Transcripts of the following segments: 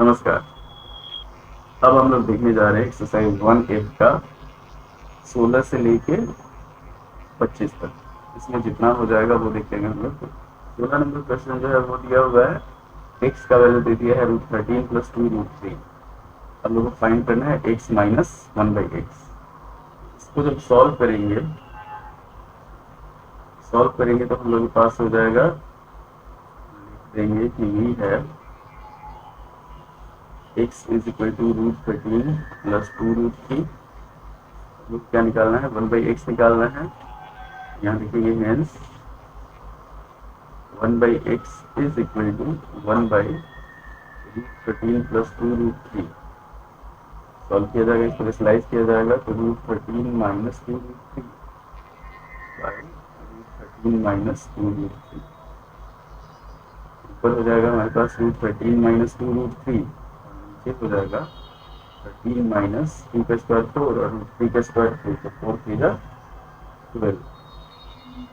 नमस्कार। अब हम लोग देखने जा रहे हैं एक्सरसाइज 1F का 16 से लेके 25 तक। इसमें जितना हो जाएगा वो देखेंगे हम लोग। 16 नंबर क्वेश्चन जो है वो दिया हुआ है, एक्स का वैल्यू दे दिया है √13 + 2√3। अब लोगों को फाइंड करना है x माइनस 1/x। इसको जब सॉल्व करेंगे तो हम लोग के पास हो जाएगा, लिख देंगे कि वी है x = √13 + 2√3। क्या निकालना है, 1/x निकालना है। यहाँ लिखेंगे हेंस 1/x = 1/√13 + 2√3। सॉल्व किया जाएगा, इसको रेशनलाइज किया जाएगा तो √13 - 2√3 √13 - 2√3 ऊपर हो जाएगा हमारे पास √13 - 2√3 और नीचे हो जाएगा 13 - 2 का स्क्वायर 4 और √3 का स्क्वायर 3, तो 4 3 जा 12।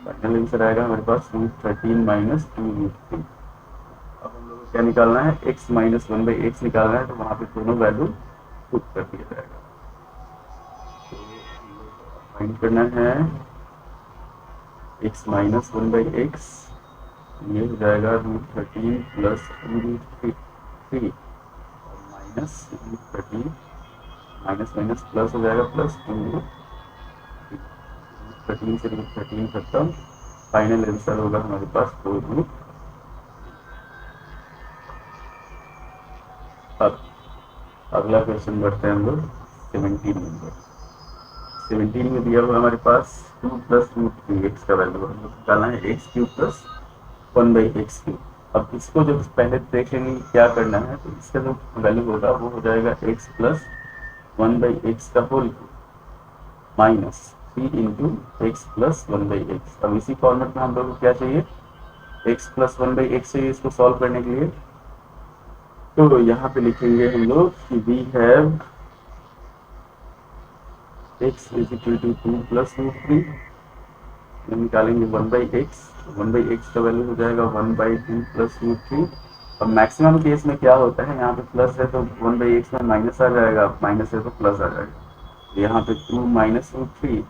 फाइनल आंसर आएगा हमारे पास √13 - 2√3। अब हम लोग को क्या निकालना है, x माइनस 1/x निकालना है, तो वहाँ पे दोनों वैल्यू पुट कर दिया जाएगा। तो हम लोग को फाइंड करना है x माइनस 1/x, ये हो जाएगा √13 + 2√3 और माइनस √13 माइनस माइनस प्लस हो जाएगा +2√3। 13 से √13 खत्म, फाइनल आंसर होगा हमारे पास 4√। अब अगला क्वेश्चन बढ़ते हैं हम लोग 17 नंबर। 17 में दिया हुआ हमारे पास 2 + √3x का वैल्यू हम लोग निकालना है x³ + 1/x³। अब इसको जब पहले देख लेंगे क्या करना है, तो इसका जो वैल्यू होगा वो हो जाएगा x + 1/x² minus 3 × x + 1/x। अब इसी फॉर्मेट में हम लोग को क्या चाहिए, x + 1/x चाहिए इसको सॉल्व करने के लिए। तो यहाँ पे लिखेंगे हम लोग कि वी हैव x = 2 + √3। निकालेंगे 1/x, 1/x का वैल्यू हो जाएगा 1/2 + √3। अब मैक्सिमम केस में क्या होता है, यहाँ पे प्लस है तो 1/x में माइनस आ जाएगा, माइनस है तो प्लस आ जाएगा। तो यहाँ पे 2 - √3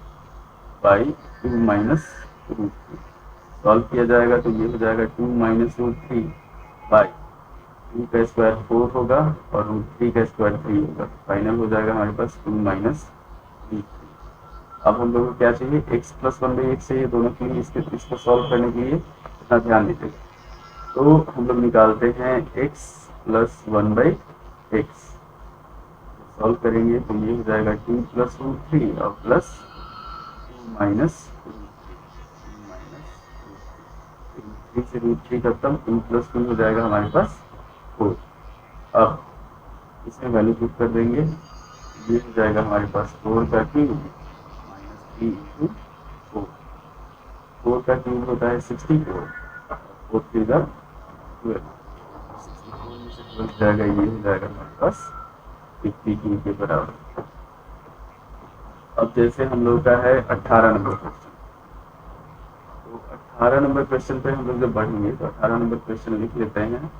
बाई 2 - √3 सॉल्व किया जाएगा तो ये हो जाएगा 2 - √3 बाई 2 का स्क्वायर 4 होगा और √3 का स्क्वायर 3 होगा। फाइनल हो जाएगा हमारे पास 2 - √3। अब हम लोग को क्या चाहिए, x + 1/x चाहिए दोनों के लिए। इसको सॉल्व करने के लिए इतना ध्यान दीजिएगा। तो हम लोग निकालते हैं x + 1/x, सॉल्व करेंगे तो ये हो जाएगा 2 + √3 और प्लस 2 - √3 से √3 खत्म, 2 + 2 हो जाएगा हमारे पास 4। अब इसमें वैल्यू पुट कर देंगे, ये हो जाएगा हमारे पास 4 का क्यूब माइनस 3 × 4। 4 का क्यूब होता है 64, 4 3 जा 12। 64 में से 12 जाएगा, ये हो जाएगा हमारे पास 52 के बराबर। अब जैसे हम लोग का है 18 नंबर क्वेश्चन, तो 18 नंबर क्वेश्चन पे हम लोग जब बढ़ेंगे तो 18 नंबर क्वेश्चन लिख लेते हैं।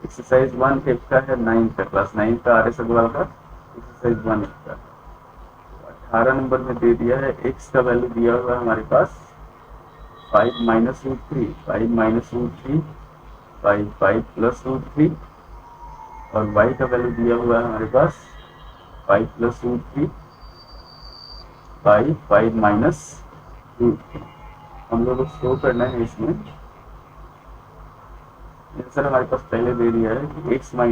एक्सरसाइज 1F का है 9th का, क्लास 9 का RS अग्रवाल का एक्सरसाइज 1F का। 18 नंबर में दे दिया है x का वैल्यू दिया हुआ है हमारे पास 5 - √3, 5 - √3 बाई 5 + √3 और y का वैल्यू दिया हुआ है हमारे पास 5 + √3 बाई 5 - √3। हम लोग को शो करना है इसमें आंसर हमारे पास पहले दे दिया है कि x - y =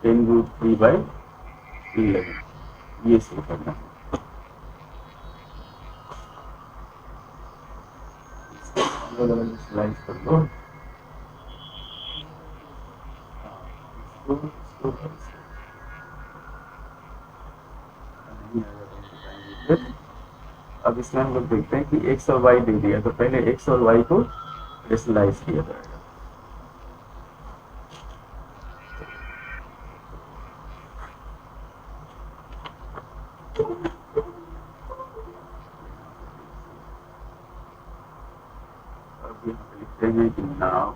-10√3/11, ये शो करना है। स्लाइड कर दो इसको नहीं आएगा तो हम बताएंगे फिर। अब इसमें हम लोग देखते हैं कि x और y दे दिया, तो पहले x और y को रेशनलाइज किया जाएगा। अब अब यहाँ पे लिखते हैं कि नाउ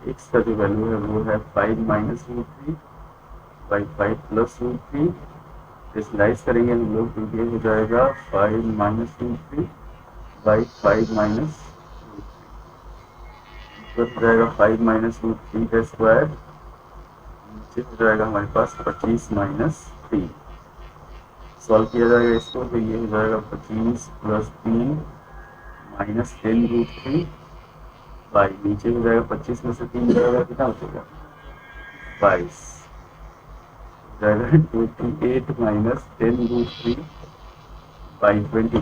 एक्स का जो वैल्यू है वो है 5 minus root three by 5 plus root three. Slice करेंगे हम लोग तो ये हो जाएगा 5 minus root three by 5 minus root three, हो जाएगा 5 माइनस रूट थ्री का स्क्वायर, नीचे हो जाएगा हमारे पास 25 माइनस थ्री। सॉल्व किया जाएगा इसको तो ये हो जाएगा 25 plus 3 minus 10 root three by, नीचे हो जाएगा 25 में से 3 जाएगा कितना बचेगा 22, हो जाएगा 28 माइनस 10 रूट थ्री बाई 22।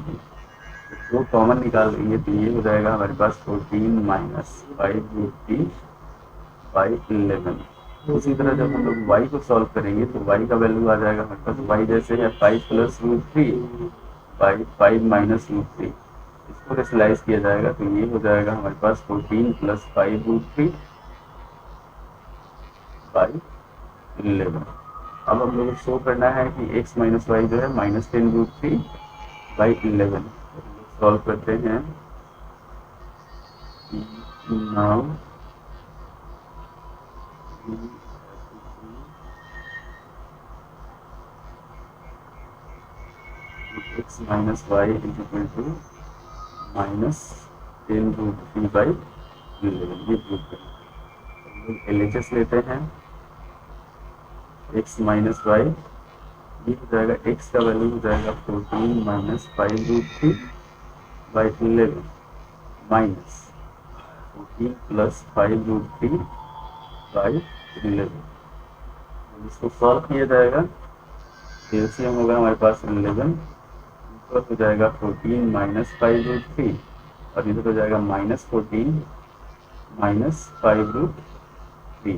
वो कॉमन निकाल देंगे तो ये हो जाएगा हमारे पास 14 माइनस 5 रूट थ्री बाई 11। उसी तरह जब हम लोग y को सॉल्व करेंगे तो y का वैल्यू आ जाएगा हमारे पास y जैसे है 5 plus root three by 5 minus root three. इसको रेशनलाइज किया जाएगा तो ये हो जाएगा हमारे पास 14 प्लस 5 रूट थ्री बाई 11। अब हम लोग को शो करना है कि x माइनस वाई जो है minus 10 root three by 11। Solve करते हैं। Now x minus Y is equal to minus 10 root three by 11, ये प्रूव करें। हम लोग LHS लेते हैं x माइनस वाई, ये हो जाएगा x का वैल्यू हो जाएगा 14 minus 5 root three by 11 minus 14 plus 5 root three by 11। इसको सॉल्व किया जाएगा, एलसीएम होगा हमारे पास 11, ऊपर हो जाएगा 14 माइनस 5 रूट थ्री और इधर हो जाएगा माइनस 14 माइनस 5 रूट थ्री।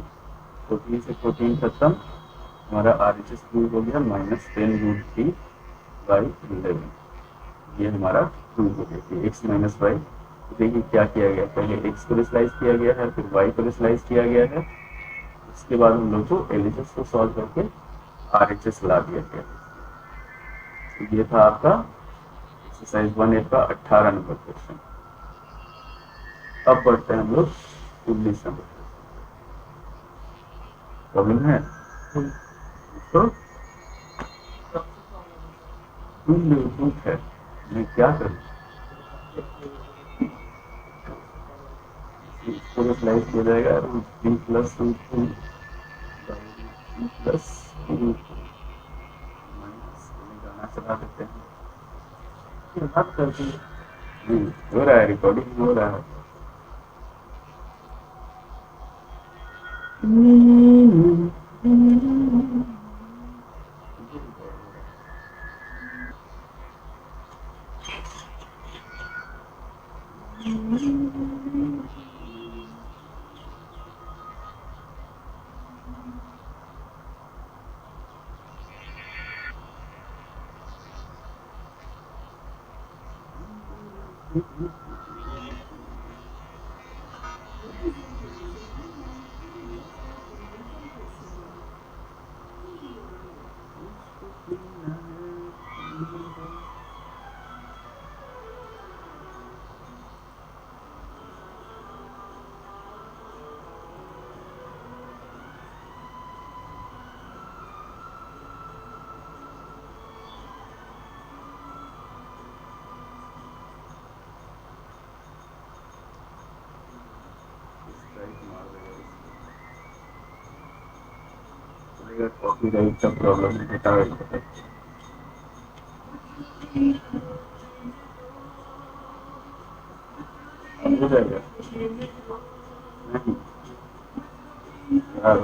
14 से 14 खत्म, हमारा RHS प्रूव हो गया माइनस 10 रूट थ्री बाई 11। ये हमारा प्रूव हो गया एक्स माइनस वाई। देखिए क्या किया गया, पहले एक्स को रिस्लाइज किया गया है, फिर वाई को रिस्लाइज किया गया है, उसके बाद हम लोग को LHS को सॉल्व करके RHS ला दिया गया। तो ये था आपका एक्सरसाइज 1A का 18 नंबर क्वेश्चन। अब बढ़ते हैं हम लोग 19 नंबर प्रॉब्लम है तो ब्लूटूथ है, मैं क्या करूँ इसको रिप्लाइज किया जाएगा root three plus root two plus root minus गाना चला देते हैं, बात करते हैं हो रहा है, रिकॉर्डिंग हो रहा है। कॉपीराइट का प्रॉब्लम होता है। हो जाएगा नहीं यार,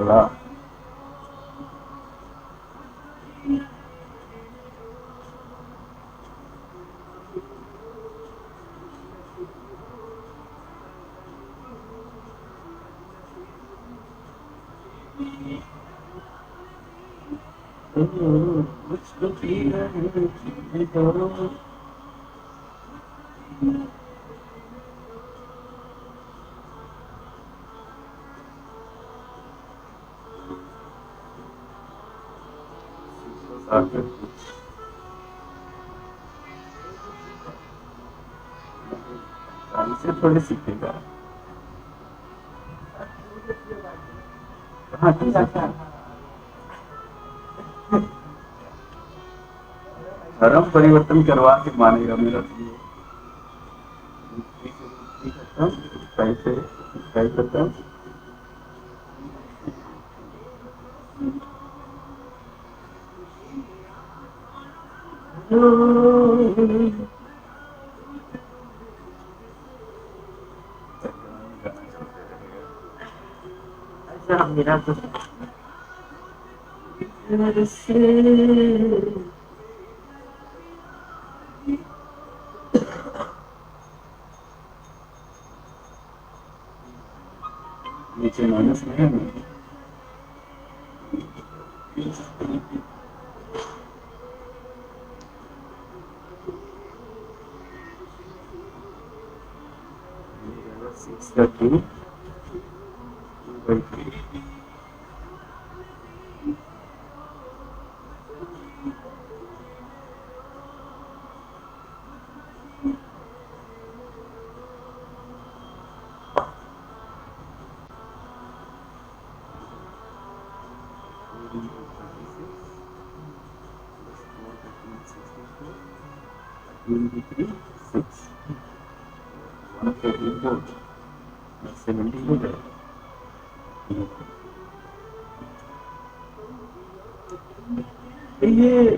इसे थोड़ी सीखेगा। हाँ ठीक है, धर्म परिवर्तन करवा के मानेगा मेरा तो ये। कैसे कैसे खत्म। अच्छा मेरा तो नीचे माइनस में है। सिक्स का टू बाई थ्री। सिक्स 70 हो जाएगा। ये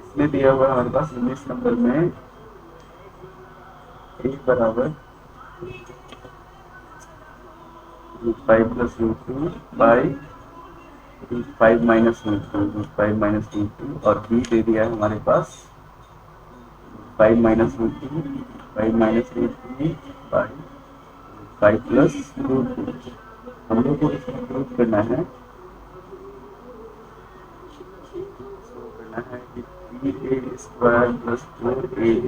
इसमें दिया हुआ है हमारे पास 19 नंबर में ए बराबर 5 plus root two by 5 minus root two, 5 minus root two, और बी दे दिया है हमारे पास 5 minus root two, 5 minus root two by 5 plus root two. हम लोग को इसमें प्रूव करना है कि 3a square plus 4ab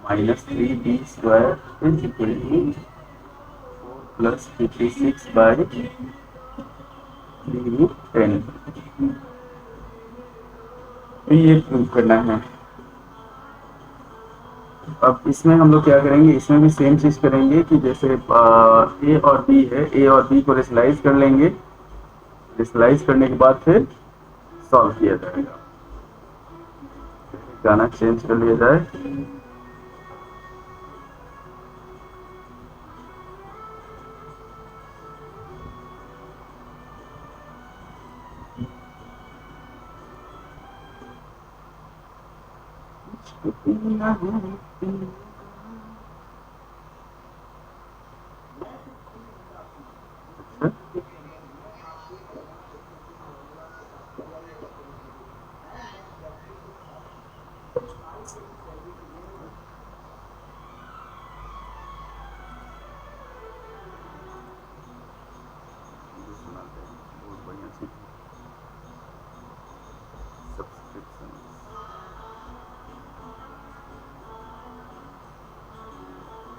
minus 3b square is equal to 4 plus 56 by 3 root 10। ये प्रूव करना है। अब इसमें हम लोग क्या करेंगे, इसमें भी सेम चीज करेंगे कि जैसे ए और बी है, ए और बी को रेशनलाइज कर लेंगे। रेशनलाइज करने के बाद फिर सॉल्व किया जाएगा। गाना चेंज कर लिया जाए।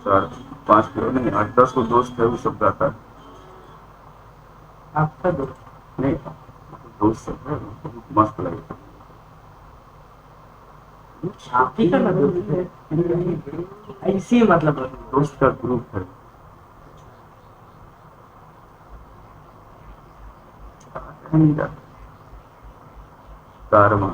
चार 5 किलो नहीं 8-10 को दोस्त है वो सब गाता है। आपका दोस्त नहीं दोस्त सब है, मस्त लगेगा। आप ही का ना दोस्त है ऐसी मतलब दोस्त का ग्रुप है। कारवा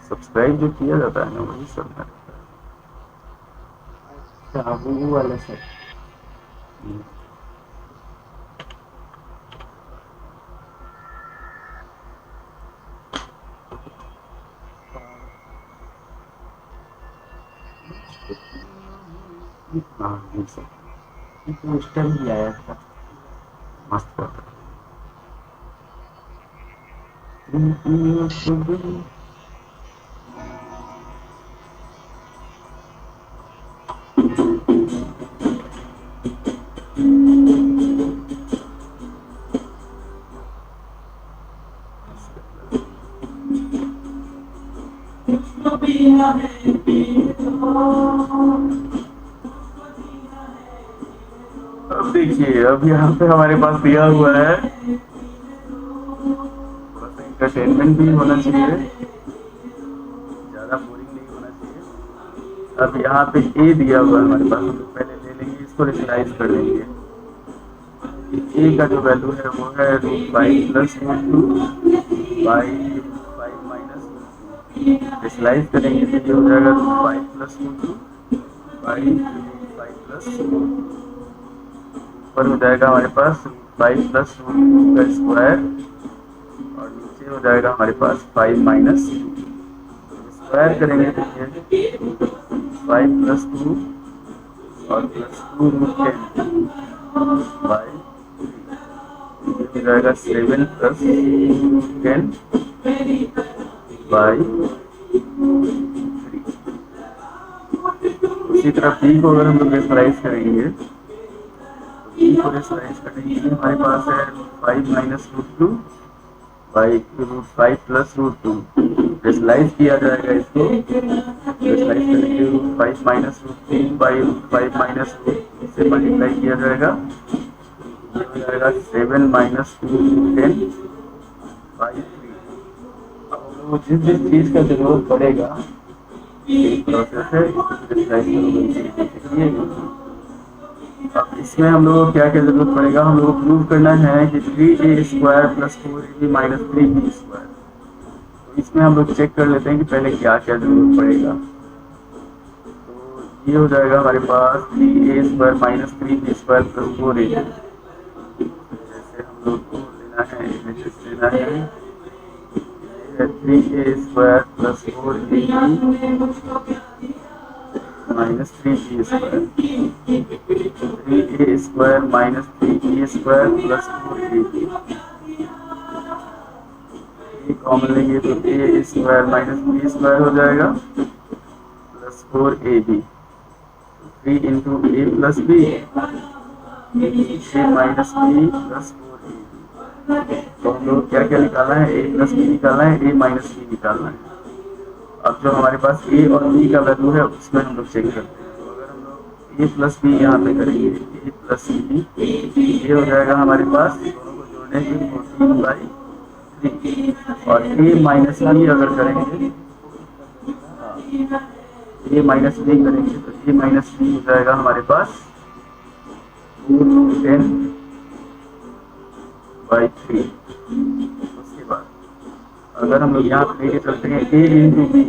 सब्सक्राइब जो किया जाता है ना वही सब है। वो वाला सर हाँ ये सब उस टाइम भी आया था। मस्त करता है। अब देखिए, अब यहाँ पे हमारे पास दिया हुआ है, थोड़ा सा इंटरटेनमेंट भी होना चाहिए, ज्यादा बोरिंग नहीं होना चाहिए। अब यहाँ पे ए दिया हुआ है हमारे पास, हम लोग पहले ले लेंगे, इसको रेशनलाइज कर लेंगे। ए का जो वैल्यू है वो है √5 प्लस √2 बाई √5 माइनस √2। रेशनलाइज करेंगे तो ये हो जाएगा √5 प्लस √2 बाई √5 प्लस √2। ऊपर हो जाएगा हमारे पास √5 प्लस √2 का स्क्वायर, और नीचे हो जाएगा हमारे पास 5 माइनस स्क्वायर करेंगे तो ये 5 प्लस 2 और प्लस 2√10 बाई, ये हो जाएगा 7 प्लस 10 बाई 3। उसी तरह बी को अगर हम लोग रेशनलाइज करेंगे, बी को रेशनलाइज करने के लिए हमारे पास है 5 माइनस √2 बाई √5 प्लस √2। रेशनलाइज किया जाएगा इसको, रेशनलाइज करेंगे √5 माइनस √3 बाई √5 माइनस √2 से मल्टीप्लाई किया जाएगा, ये हो जाएगा 7 माइनस 2 10 बाई 3। अब हम लोग जिस जिस चीज़ का जरूरत पड़ेगा, प्रोसेस है, रेशनलाइज करोगे। अब इसमें हम लोग को क्या क्या जरूरत पड़ेगा, हम लोग को प्रूव करना है कि 3a square plus 4ab minus 3b square. तो इसमें हम लोग चेक कर लेते हैं कि पहले क्या क्या जरूरत पड़ेगा। तो ये हो जाएगा हमारे पास 3a square minus 3b square plus 4ab। जैसे हम लोग को लेना है, इमेजेस लेना है, 3a square plus 4ab minus 3b square, 3a square minus 3b square plus 4ab। ये कॉमन लेंगे तो a square minus b square हो जाएगा plus 4ab। 3 into a plus b, a minus b plus 4ab। तो हम लोग क्या क्या निकालना है, a प्लस b निकालना है, a माइनस b निकालना है। अब जो हमारे पास a और b का वैल्यू है उसमें हम लोग चेक करते हैं। तो अगर हम लोग a प्लस b यहाँ पे करेंगे, a प्लस b, ये हो जाएगा हमारे पास, दोनों को जोड़ने के 14 बाई 3। और a माइनस b अगर करेंगे, a माइनस b करेंगे तो a माइनस b हो जाएगा हमारे पास 10 बाई 3। उसके बाद अगर हम लोग यहाँ पे लेके चलते हैं a इंटू बी,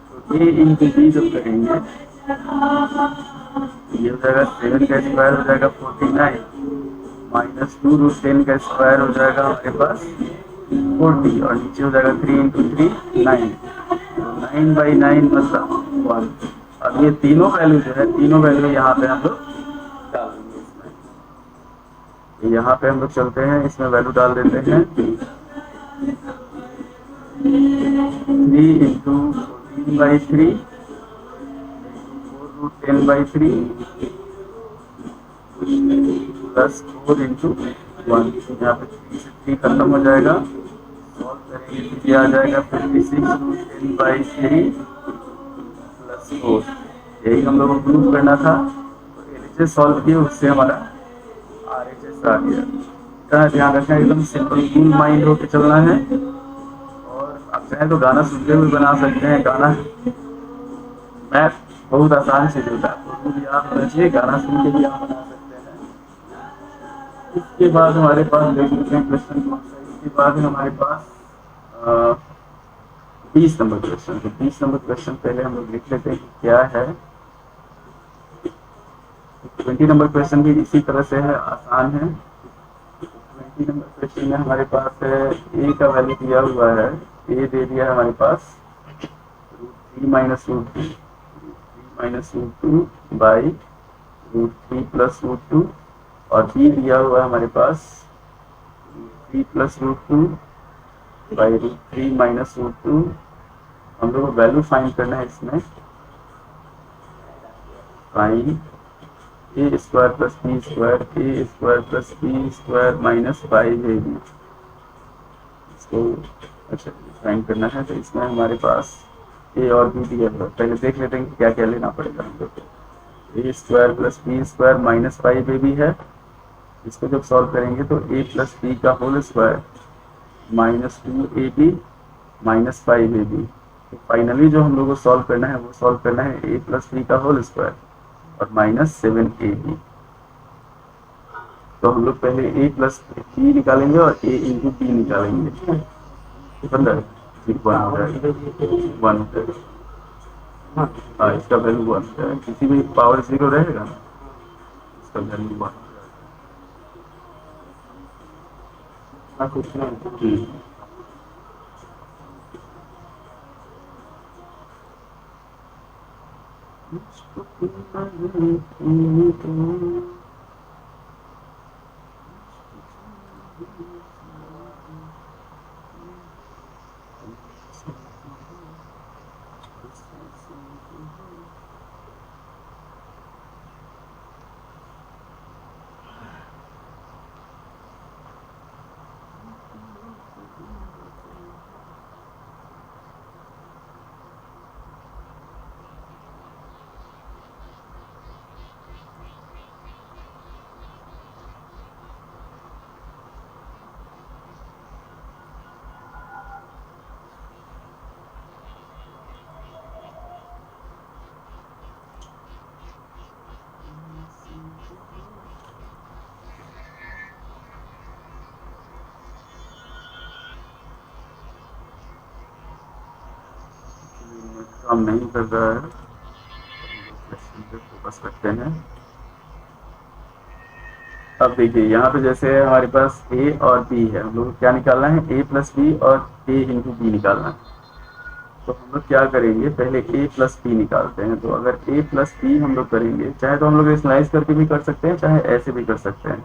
तो a इंटू बी जब करेंगे ये हो जाएगा 7 का स्क्वायर हो जाएगा 49 माइनस 2√10 का स्क्वायर हो जाएगा हमारे पास 40, और नीचे हो जाएगा 3 इंटू 3 9, 9 बाई 9 मतलब 1। अब ये तीनों वैल्यू जो है, तीनों वैल्यू यहाँ पे हम लोग डाल देंगे। इसमें यहाँ पे हम लोग चलते हैं, इसमें वैल्यू डाल देते हैं 3 into 14 by 3 4√10 by 3 plus 4 into 1। यहाँ पे 3 से 3 खत्म हो जाएगा, सॉल्व करेंगे तो ये आ जाएगा 56√10 बाई 3 प्लस 4। यही हम लोग को प्रूव करना था, तो LHS सॉल्व किए, उससे हमारा RHS आ गया। इतना ध्यान रखना, एकदम सिंपल कूल माइंड होकर चलना है। आप चाहें तो गाना सुनते हुए बना सकते हैं, गाना मैथ बहुत आसान चीज होता है, आपको खुद याद होना चाहिए, गाना सुन के भी आप बना सकते हैं। इसके बाद हमारे पास देख लेते हैं क्वेश्चन कौन सा। इसके बाद है हमारे पास 20 नंबर क्वेश्चन। तो 20 नंबर क्वेश्चन पहले हम लोग लिख लेते हैं कि क्या है। 20 नंबर क्वेश्चन भी इसी तरह से है, आसान है। 20 नंबर क्वेश्चन में हमारे पास है a का वैल्यू दिया हुआ है, a दे दिया है हमारे पास √3 माइनस √2 बाई √3 प्लस √2, और b दिया हुआ है हमारे पास 3 प्लस √2 बाई √3 माइनस √2। हम लोग को वैल्यू फाइंड करना है इसमें, find a square plus b square, a square plus b square minus 5ab। इसको अच्छा फाइन करना है तो इसमें हमारे पास ए और बी दिया है। पहले देख लेते हैं कि क्या क्या लेना पड़ेगा हम लोग को। A square plus B square minus 5 a b है। इसको जब सॉल्व करेंगे तो ए प्लस बी का whole square minus 2ab minus 5ab। तो फाइनली जो हम लोग को सॉल्व करना है वो सॉल्व करना है ए प्लस बी का होल स्क्वायर और माइनस 7ab। तो हम लोग पहले ए प्लस बी निकालेंगे और ए इंटू बी निकालेंगे। बंदा वन हो जाएगा, वन हो जाएगा। हाँ इसका वैल्यू वन हो जाएगा, किसी भी पावर जीरो रहेगा ना इसका वैल्यू वन हो जाएगा। काम नहीं कर रहा है, फोकस करते हैं। अब देखिए यहाँ पे जैसे हमारे पास ए और बी है, हम लोग क्या निकालना है, ए प्लस बी और ए इंटू बी निकालना है। तो हम लोग क्या करेंगे, पहले ए प्लस बी निकालते हैं। तो अगर ए प्लस बी हम लोग करेंगे, चाहे तो हम लोग स्लाइस करके भी कर सकते हैं, चाहे ऐसे भी कर सकते हैं।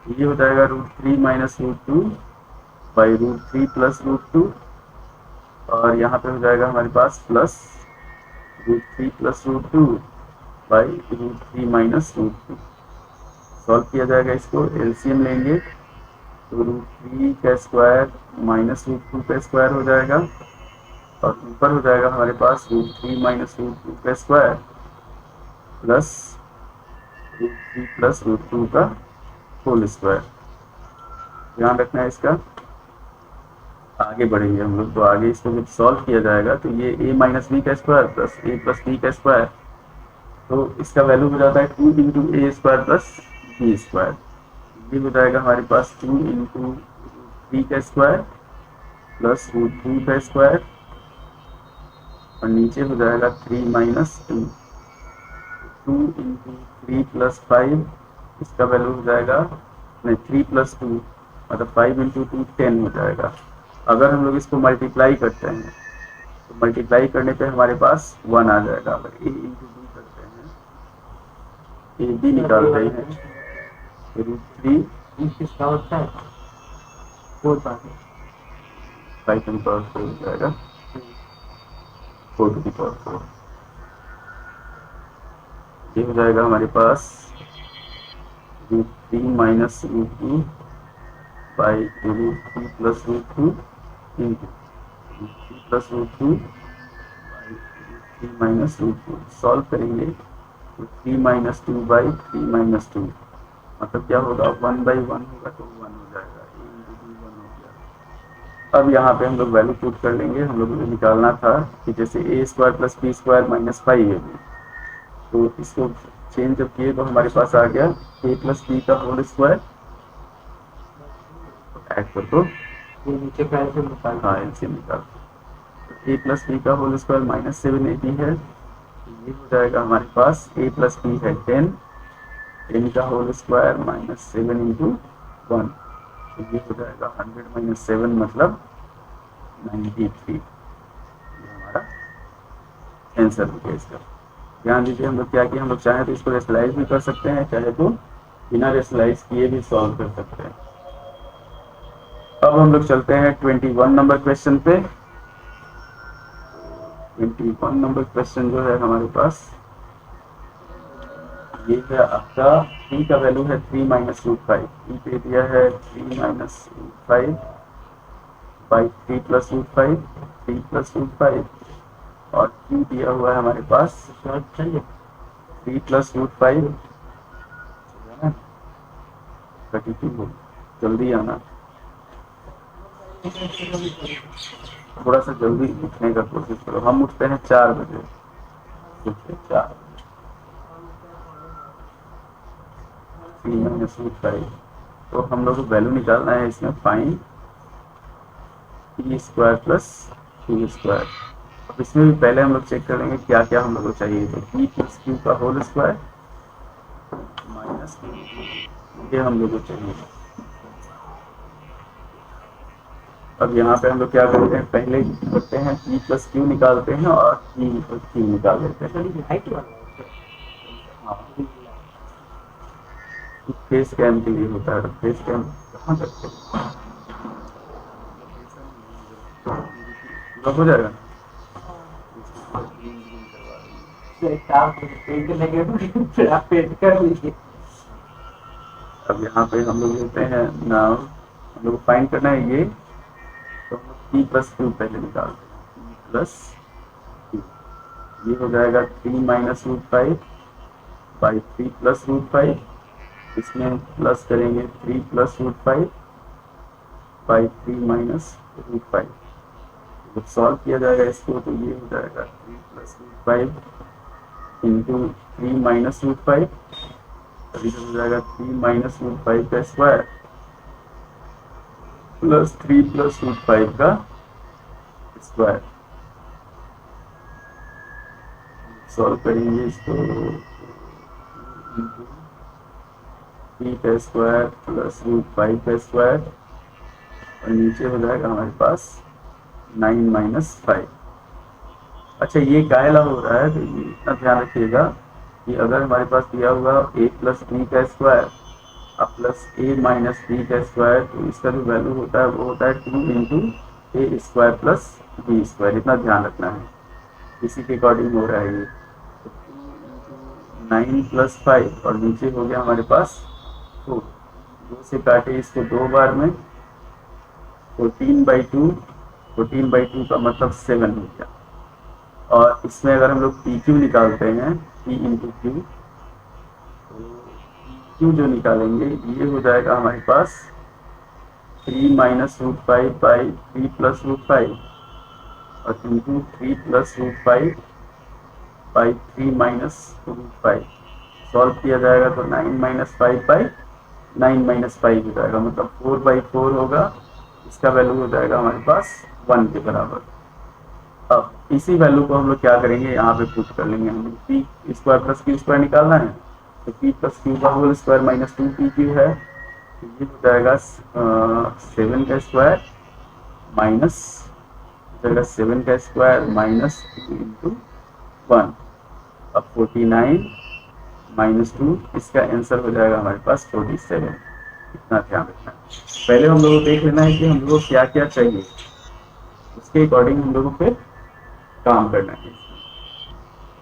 ये हो जाएगा √3 माइनस √2 बाई √3 प्लस √2 और यहाँ पे हो जाएगा हमारे पास plus √3 plus √2 by √3 minus √2। Solve किया जाएगा, इसको एलसीएम लेंगे तो √3 का स्क्वायर माइनस √2 का स्क्वायर हो जाएगा और ऊपर हो जाएगा हमारे पास √3 माइनस √2 का स्क्वायर प्लस √3 प्लस √2 का होल स्क्वायर। ध्यान रखना है इसका। आगे बढ़ेंगे हम लोग, तो आगे इसको जब सॉल्व किया जाएगा तो ये a माइनस बी का square plus a plus B का स्क्वायर, तो इसका वैल्यू हो जाता है 2 into A square plus B square. ये हो जाएगा हमारे पास 2 इंटू बी का स्क्वायर प्लस √2 का स्क्वायर और नीचे हो जाएगा 3 माइनस 2 इंटू 3 प्लस 5, इसका वैल्यू हो जाएगा नहीं 3 प्लस 2 मतलब 5 इंटू 2 10 हो जाएगा। अगर हम लोग इसको मल्टीप्लाई करते हैं तो मल्टीप्लाई करने पे हमारे पास 1 आ जाएगा। अगर ए इंटू बी करते हैं, ए बी निकालते हैं तो √3 क्या होता है 4 5 टू पावर 4 हो जाएगा, 4 टू पावर 4। ये हो जाएगा हमारे पास √3 minus √2 by √3 plus √2 into √3 plus √2 by √3 minus √2। Solve करेंगे तो 3 माइनस 2 बाई 3 माइनस 2 मतलब क्या होगा, 1 बाई 1 होगा तो 1 हो जाएगा, a इंटू 2 1 हो गया। अब यहाँ पे हम लोग वैल्यू पुट कर लेंगे। हम लोग को निकालना था कि जैसे a square plus B square minus 5ab, तो इसको चेंज जब किए तो हमारे पास आ गया ए प्लस बी का होल स्क्वायर, ऐड कर दो नीचे का एलसीएम निकाल। हाँ एलसीएम निकाल। तो ए प्लस बी का होल स्क्वायर माइनस 7ab है, ये हो जाएगा हमारे पास ए प्लस बी है 10 का होल स्क्वायर माइनस 7 इंटू 1, तो ये हो जाएगा 100 माइनस 7 मतलब 93। ये हमारा आंसर हो गया इसका। ध्यान दीजिए हम लोग क्या किया, हम लोग चाहे तो इसको रेशनलाइज भी कर सकते हैं, चाहे तो बिना रेशनलाइज किए भी सॉल्व कर सकते हैं। अब हम लोग चलते हैं 21 नंबर क्वेश्चन पे। 21 नंबर क्वेश्चन जो है हमारे पास ये है आपका t का वैल्यू है 3 माइनस √5, e पे दिया है 3 minus √5 by 3 plus root 5, 3 plus root 5 और q दिया हुआ है हमारे पास चलिए 3 प्लस रूट 5 32। जल्दी आना, थोड़ा सा जल्दी उठने का कोशिश करो। हम उठते हैं 4 बजे, देखिए 4 3 माइनस रूट 5। तो हम लोग को वैल्यू निकालना है इसमें fine t² plus q square. अब इसमें भी पहले हम लोग चेक करेंगे क्या क्या हम लोग को चाहिए। तो p प्लस q का होल स्क्वायर माइनस ये हम लोग को चाहिए। अब यहाँ पे हम लोग क्या करते हैं, पहले करते हैं p प्लस q निकालते हैं और p प्लस q निकाल लेते हैं। हाइट वाला हाँ, फेस कैम के लिए होता है। फेस कैम कहाँ करते हैं, पूरा हो जाएगा। पेंट लगे फिर आप पेंट कर लीजिए। अब यहाँ पे हम लोग लेते हैं नाउ, हम लोग फाइंड करना है ये, तो हम p प्लस q पहले निकालते हैं। p प्लस q ये हो जाएगा 3 minus root 5 by 3 plus root 5, इसमें प्लस करेंगे 3 plus root 5 by 3 minus root 5। जब सॉल्व किया जाएगा इसको तो ये हो जाएगा 3 plus root 5 into 3 minus root 5, तभी हो जाएगा 3 माइनस रूट 5 का स्क्वायर प्लस 3 प्लस रूट 5 का स्क्वायर। सॉल्व करेंगे इसको, थ्री का स्क्वायर प्लस रूट 5 का स्क्वायर और नीचे हो जाएगा हमारे पास 9 माइनस 5। अच्छा ये कायला हो रहा है, तो ये इतना ध्यान रखिएगा कि अगर हमारे पास दिया हुआ a प्लस बी का स्क्वायर अब प्लस a माइनस बी का स्क्वायर, तो इसका जो वैल्यू होता है वो होता है 2 into A square plus B square. इतना ध्यान रखना है, इसी के अकॉर्डिंग हो रहा है ये। तो 9 प्लस 5 और नीचे हो गया हमारे पास 4, 2 से काटे इसको 2 बार में, 14/2, 14/2 का मतलब 7 हो गया। और इसमें अगर हम लोग पी क्यू निकालते हैं, पी इंटू क्यू, तो क्यू जो निकालेंगे ये हो जाएगा हमारे पास 3 minus root 5 by 3 plus root 5 और into 3 plus root 5 by 3 minus root 5। Solve किया जाएगा तो 9 माइनस 5 बाई 9 माइनस 5 हो जाएगा, मतलब 4/4 होगा। इसका वैल्यू हो जाएगा हमारे पास 1 के बराबर। अब इसी वैल्यू को हम लोग क्या करेंगे, यहाँ पे पुट कर लेंगे। हम लोग P square plus Q square निकालना है, तो पी प्लस क्यू का होल स्क्वायर माइनस 2pq है, तो ये हो जाएगा 7 का स्क्वायर माइनस 7 का स्क्वायर माइनस 2 इंटू 1। अब 49 माइनस 2, इसका आंसर हो जाएगा हमारे पास 47। इतना ध्यान रखना है। पहले हम लोगों को देख लेना है कि हम लोगों को क्या क्या चाहिए, उसके अकॉर्डिंग हम लोगों को फिर काम करना है।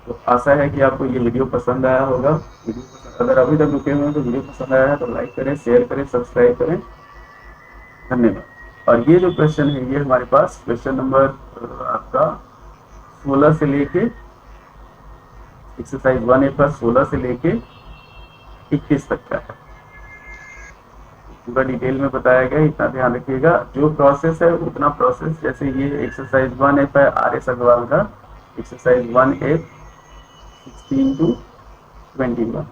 तो आशा है कि आपको ये वीडियो पसंद आया होगा। अगर अभी तक रुके हुए हैं तो वीडियो पसंद आया है तो लाइक करें, शेयर करें, सब्सक्राइब करें। धन्यवाद। और ये जो क्वेश्चन है ये हमारे पास क्वेश्चन नंबर आपका 16 से लेके एक्सरसाइज 1A पर 16 से लेके 21 तक का है, पूरा डिटेल में बताया गया। इतना ध्यान रखिएगा, जो प्रोसेस है उतना प्रोसेस। जैसे ये एक्सरसाइज 1F है RS अग्रवाल का, एक्सरसाइज 1F 16 to 21,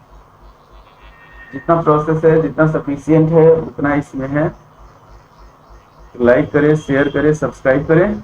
जितना प्रोसेस है जितना सफिशियंट है उतना इसमें है। लाइक करें, शेयर करें, सब्सक्राइब करें।